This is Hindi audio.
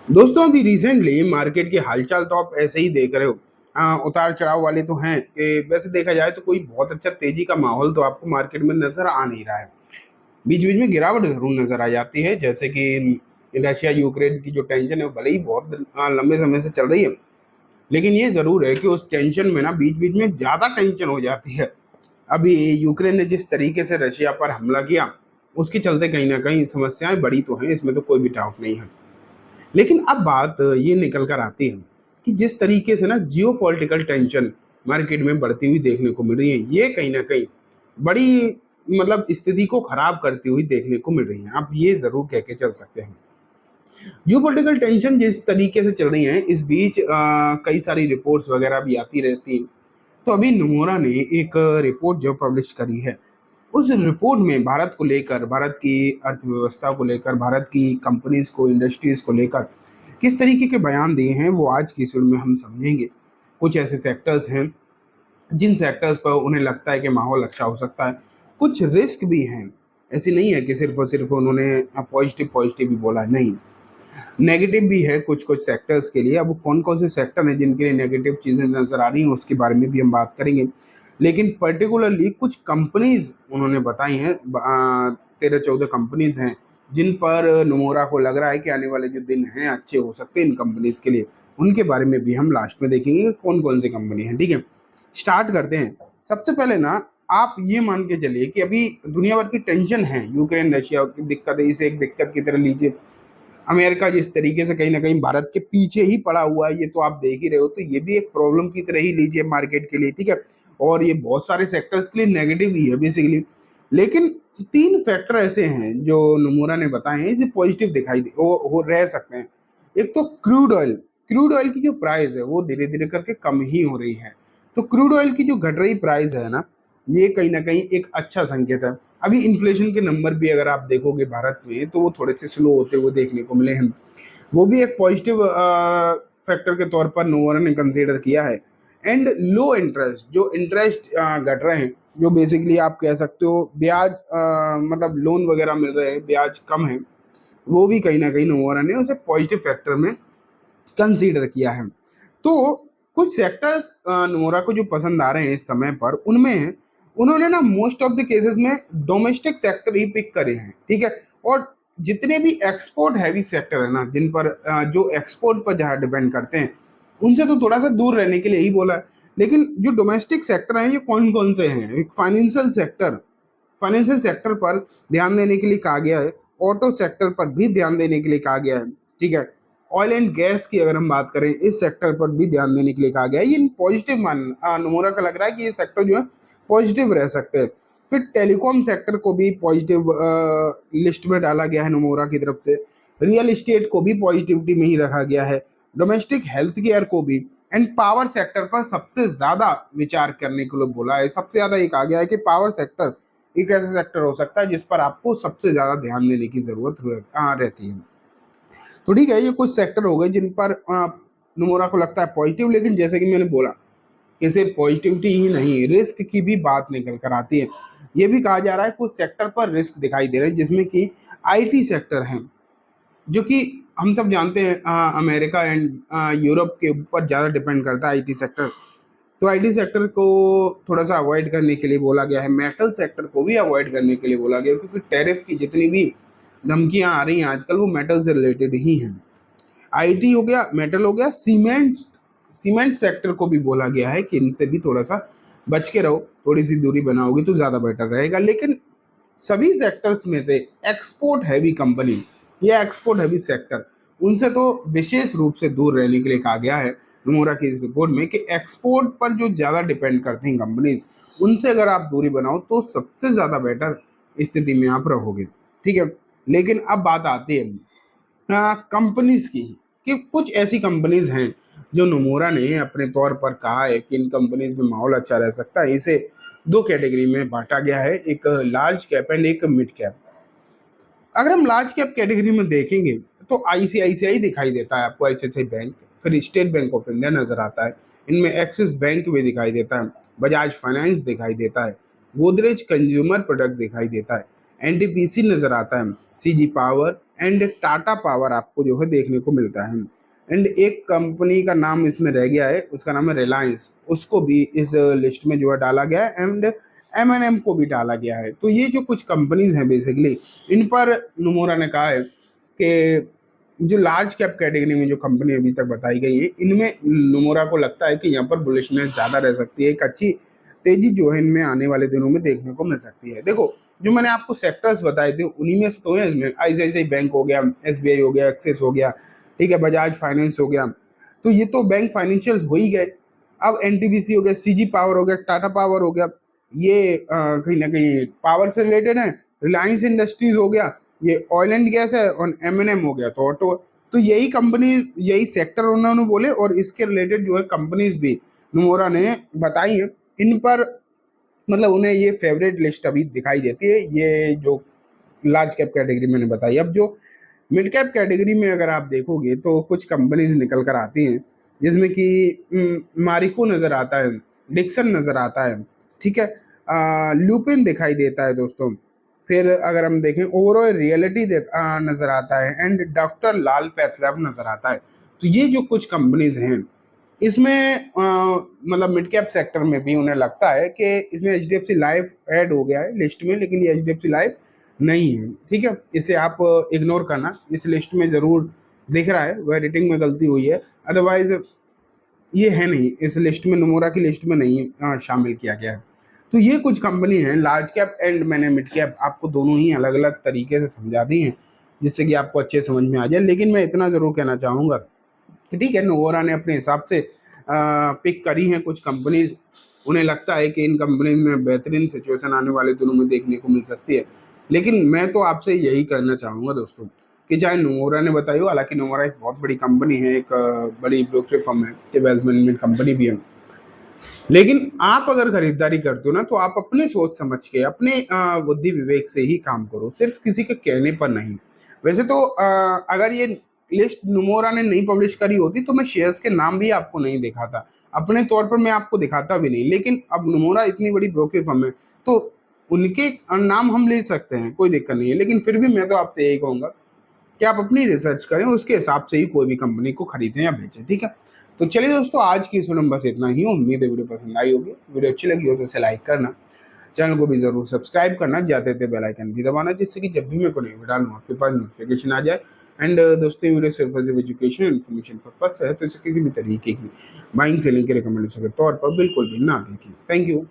दोस्तों अभी रिसेंटली मार्केट के हालचाल तो आप ऐसे ही देख रहे हो। उतार चढ़ाव वाले तो हैं कि वैसे देखा जाए तो कोई बहुत अच्छा तेजी का माहौल तो आपको मार्केट में नजर आ नहीं रहा है। बीच बीच में गिरावट जरूर नजर आ जाती है, जैसे कि रशिया यूक्रेन की जो टेंशन है वो भले ही बहुत लंबे समय से चल रही है, लेकिन ये जरूर है कि उस टेंशन में ना बीच बीच में ज्यादा टेंशन हो जाती है। अभी यूक्रेन ने जिस तरीके से रशिया पर हमला किया, उसके चलते कहीं ना कहीं समस्याएं बड़ी तो हैं, इसमें तो कोई भी डाउट नहीं है। लेकिन अब बात ये निकल कर आती है कि जिस तरीके से ना जियो पॉलिटिकल टेंशन मार्केट में बढ़ती हुई देखने को मिल रही है, ये कहीं ना कहीं बड़ी मतलब स्थिति को खराब करती हुई देखने को मिल रही है। आप ये जरूर कह के चल सकते हैं। जियो पॉलिटिकल टेंशन जिस तरीके से चल रही है, इस बीच कई सारी रिपोर्ट्स वगैरह भी आती रहती हैं। तो अभी नमूरा ने एक रिपोर्ट जो पब्लिश करी है, उस रिपोर्ट में भारत को लेकर, भारत की अर्थव्यवस्था को लेकर, भारत की कंपनीज को, इंडस्ट्रीज को लेकर किस तरीके के बयान दिए हैं, वो आज की इस वीडियो में हम समझेंगे। कुछ ऐसे सेक्टर्स हैं जिन सेक्टर्स पर उन्हें लगता है कि माहौल अच्छा हो सकता है। कुछ रिस्क भी हैं। ऐसी नहीं है कि सिर्फ और सिर्फ उन्होंने पॉजिटिव पॉजिटिव ही बोला है, नहीं, नेगेटिव भी है कुछ कुछ सेक्टर्स के लिए। अब वो कौन कौन से सेक्टर हैं जिनके लिए नेगेटिव चीज़ें नजर आ रही हैं, उसके बारे में भी हम बात करेंगे। लेकिन पर्टिकुलरली कुछ कंपनीज उन्होंने बताई हैं, 13-14 कंपनीज हैं जिन पर नमोरा को लग रहा है कि आने वाले जो दिन हैं अच्छे हो सकते हैं इन कंपनीज के लिए। उनके बारे में भी हम लास्ट में देखेंगे कि कौन कौन सी कंपनी है। ठीक है, स्टार्ट करते हैं। सबसे पहले ना, आप ये मान के चलिए कि अभी दुनिया भर की टेंशन है, यूक्रेन रशिया की दिक्कत है, इसे एक दिक्कत की तरह लीजिए। अमेरिका जिस तरीके से कहीं ना कहीं भारत के पीछे ही पड़ा हुआ है, ये तो आप देख ही रहे हो, तो ये भी एक प्रॉब्लम की तरह ही लीजिए मार्केट के लिए। ठीक है, और ये बहुत सारे सेक्टर्स के लिए नेगेटिव ही है बेसिकली। लेकिन तीन फैक्टर ऐसे हैं जो नमूरा ने बताए हैं, जो पॉजिटिव दिखाई दे हो रह सकते हैं। एक तो क्रूड ऑयल। क्रूड ऑयल की जो प्राइस है वो धीरे धीरे करके कम ही हो रही है। तो क्रूड ऑयल की जो घट रही प्राइस है ना, ये कहीं ना कहीं एक अच्छा संकेत है। अभी इन्फ्लेशन के नंबर भी अगर आप देखोगे भारत में, तो वो थोड़े से स्लो होते हुए देखने को मिले हैं। वो भी एक पॉजिटिव फैक्टर के तौर पर नोवारा ने कंसीडर किया है। एंड लो इंटरेस्ट, जो इंटरेस्ट घट रहे हैं, जो बेसिकली आप कह सकते हो ब्याज, मतलब लोन वगैरह मिल रहे हैं, ब्याज कम है, वो भी कहीं ना कहीं नोवारा ने उसे पॉजिटिव फैक्टर में कंसीडर किया है। तो कुछ सेक्टर्स नोरा को जो पसंद आ रहे हैं इस समय पर, उनमें उन्होंने ना मोस्ट ऑफ द केसेस में डोमेस्टिक सेक्टर ही पिक करे हैं। ठीक है, और जितने भी एक्सपोर्ट हैवी सेक्टर है ना, जिन पर जो एक्सपोर्ट पर जहाँ डिपेंड करते हैं, उनसे तो थोड़ा सा दूर रहने के लिए ही बोला है। लेकिन जो डोमेस्टिक सेक्टर हैं, ये कौन कौन से हैं? एक फाइनेंशियल सेक्टर, फाइनेंशियल सेक्टर पर ध्यान देने के लिए कहा गया है। ऑटो सेक्टर पर भी ध्यान देने के लिए कहा गया है। ठीक है, ऑयल एंड गैस की अगर हम बात करें, इस सेक्टर पर भी ध्यान देने के लिए कहा गया है। ये पॉजिटिव मान नमूना का लग रहा है कि ये सेक्टर जो है पॉजिटिव रह सकते हैं। फिर टेलीकॉम सेक्टर को भी पॉजिटिव लिस्ट में डाला गया है नमूरा की तरफ से। रियल एस्टेट को भी पॉजिटिविटी में ही रखा गया है, डोमेस्टिक हेल्थ केयर को भी। एंड पावर सेक्टर पर सबसे ज्यादा विचार करने के लिए बोला है। सबसे ज्यादा ये कहा गया है कि पावर सेक्टर एक ऐसा सेक्टर हो सकता है जिस पर आपको सबसे ज्यादा ध्यान देने की जरूरत रहती है। तो ठीक है, ये कुछ सेक्टर हो गए जिन पर नमूरा को लगता है पॉजिटिव। लेकिन जैसे कि मैंने बोला कि सिर्फ पॉजिटिविटी ही नहीं, रिस्क की भी बात निकल कर आती है। ये भी कहा जा रहा है कुछ सेक्टर पर रिस्क दिखाई दे रहे हैं, जिसमें कि आईटी सेक्टर है, जो कि हम सब जानते हैं अमेरिका एंड यूरोप के ऊपर ज़्यादा डिपेंड करता है आईटी सेक्टर। तो आईटी सेक्टर को थोड़ा सा अवॉइड करने के लिए बोला गया है। मेटल सेक्टर को भी अवॉइड करने के लिए बोला गया है, क्योंकि टैरिफ की जितनी भी धमकियां आ रही हैं आजकल, वो मेटल से रिलेटेड ही हैं। आईटी हो गया, मेटल हो गया, सीमेंट, सीमेंट सेक्टर को भी बोला गया है कि इनसे भी थोड़ा सा बच के रहो, थोड़ी सी दूरी बनाओगे तो ज़्यादा बेटर रहेगा। लेकिन सभी सेक्टर्स में से एक्सपोर्ट हैवी कंपनी या एक्सपोर्ट हैवी सेक्टर, उनसे तो विशेष रूप से दूर रहने के लिए कहा गया है नमूरा की इस रिपोर्ट में, कि एक्सपोर्ट पर जो ज़्यादा डिपेंड करती हैं कंपनीज, उनसे अगर आप दूरी बनाओ तो सबसे ज़्यादा बेटर स्थिति में आप रहोगे। ठीक है, लेकिन अब बात आती है कंपनीज की, कि कुछ ऐसी कंपनीज हैं जो नमूरा ने अपने तौर पर कहा है कि इन कंपनीज में माहौल अच्छा रह सकता है। इसे दो कैटेगरी में बांटा गया है, एक लार्ज कैप एंड एक मिड कैप। अगर हम लार्ज कैप कैटेगरी में देखेंगे तो आईसीआईसीआई दिखाई देता है आपको, आईसीआईसीआई बैंक, फिर स्टेट बैंक ऑफ इंडिया नजर आता है, इनमें एक्सिस बैंक भी दिखाई देता है, बजाज फाइनेंस दिखाई देता है, गोदरेज कंज्यूमर प्रोडक्ट दिखाई देता है। एनटीपीसी नजर आता है, CG power and Tata power आपको जो है देखने को मिलता है। एंड एक कंपनी का नाम इसमें रह गया है, उसका नाम है रिलायंस, उसको भी इस लिस्ट में जो है डाला गया है। एंड एम को भी डाला गया है। तो ये जो कुछ कंपनीज हैं बेसिकली, इन पर नोमोरा ने कहा है कि जो लार्ज कैप कैटेगरी में जो कंपनी अभी तक बताई गई है, इनमें नोमोरा को लगता है कि यहाँ पर बुलिशनेस ज़्यादा रह सकती है, एक अच्छी तेजी जो है इनमें आने वाले दिनों में देखने को मिल सकती है। देखो, जो मैंने आपको सेक्टर्स बताए थे उन्हीं में से तो है, इसमें आईसीआईसीआई बैंक हो गया, एसबीआई हो गया, एक्सिस हो गया, ठीक है, बजाज फाइनेंस हो गया, तो ये तो बैंक फाइनेंशियल हो ही गए। अब एनटीपीसी हो गया, सीजी पावर हो गया, टाटा पावर हो गया, ये कहीं ना कहीं पावर से रिलेटेड है। रिलायंस इंडस्ट्रीज हो गया, ये ऑयल एंड गैस है, और एम हो गया तो ऑटो। तो यही कंपनी, यही सेक्टर उन्होंने बोले, और इसके रिलेटेड जो है कंपनीज भी नोमोरा ने बताई है। इन पर मतलब उन्हें ये फेवरेट लिस्ट अभी दिखाई देती है, ये जो लार्ज कैप कैटेगरी मैंने बताई। अब जो मिड कैप कैटेगरी में अगर आप देखोगे तो कुछ कंपनीज निकल कर आती हैं, जिसमें कि मारिको नज़र आता है, डिक्सन नज़र आता है, ठीक है, लुपिन दिखाई देता है दोस्तों। फिर अगर हम देखें ओवरऑल रियलिटी नज़र आता है, एंड डॉक्टर लाल पैथलैब नज़र आता है। तो ये जो कुछ कंपनीज हैं, इसमें मतलब मिड कैप सेक्टर में भी उन्हें लगता है कि इसमें एचडीएफसी लाइफ ऐड हो गया है लिस्ट में, लेकिन ये एचडीएफसी लाइफ नहीं है, ठीक है, इसे आप इग्नोर करना। इस लिस्ट में ज़रूर दिख रहा है, वह रेटिंग में गलती हुई है, अदरवाइज ये है नहीं, इस लिस्ट में, नोमोरा की लिस्ट में नहीं शामिल किया गया है। तो ये कुछ कंपनी हैं लार्ज कैप एंड मैंने मिड कैप, आपको दोनों ही अलग अलग तरीके से समझा दी हैं, जिससे कि आपको अच्छे समझ में आ जाए। लेकिन मैं इतना ज़रूर कहना चाहूँगा कि ठीक है, नोवोरा ने अपने हिसाब से पिक करी हैं कुछ कंपनीज, उन्हें लगता है कि इन कंपनीज में बेहतरीन सिचुएशन आने वाले दिनों में देखने को मिल सकती है। लेकिन मैं तो आपसे यही करना चाहूँगा दोस्तों कि चाहे नोवोरा ने बताई हो, हालांकि नोवोरा एक बहुत बड़ी कंपनी है, एक बड़ी ब्रोकरेज फर्म है, कि वेल्थ मैनेजमेंट कंपनी भी है, लेकिन आप अगर खरीदारी करते हो ना, तो आप अपने सोच समझ के, अपने बुद्धि विवेक से ही काम करो, सिर्फ किसी के कहने पर नहीं। वैसे तो अगर ये लिस्ट नोमोरा ने नहीं पब्लिश करी होती तो मैं शेयर्स के नाम भी आपको नहीं दिखाता, अपने तौर पर मैं आपको दिखाता भी नहीं। लेकिन अब नोमोरा इतनी बड़ी ब्रोकरेज फर्म है, तो उनके नाम हम ले सकते हैं, कोई दिक्कत नहीं है। लेकिन फिर भी मैं तो आपसे यही कहूँगा कि आप अपनी रिसर्च करें, उसके हिसाब से ही कोई भी कंपनी को खरीदें या बेचें, ठीक है। तो चलिए दोस्तों, आज की इस वीडियो में बस इतना ही। उम्मीद है वीडियो पसंद आई होगी। वीडियो अच्छी लगी हो तो इसे लाइक करना, चैनल को भी जरूर सब्सक्राइब करना, जाते थे बेल आइकन भी दबाना, जिससे कि जब भी मैं कोई वीडियो डालूँ आपके पास नोटिफिकेशन आ जाए। एंड दोस्तों, वीडियो सिर्फ एजुकेशन इन्फॉर्मेशन पर्पज से है, तो इसे किसी भी तरीके की बाइंग सेलिंग के रिकमेंडेशन के तौर पर बिल्कुल भी ना देखें। Thank you.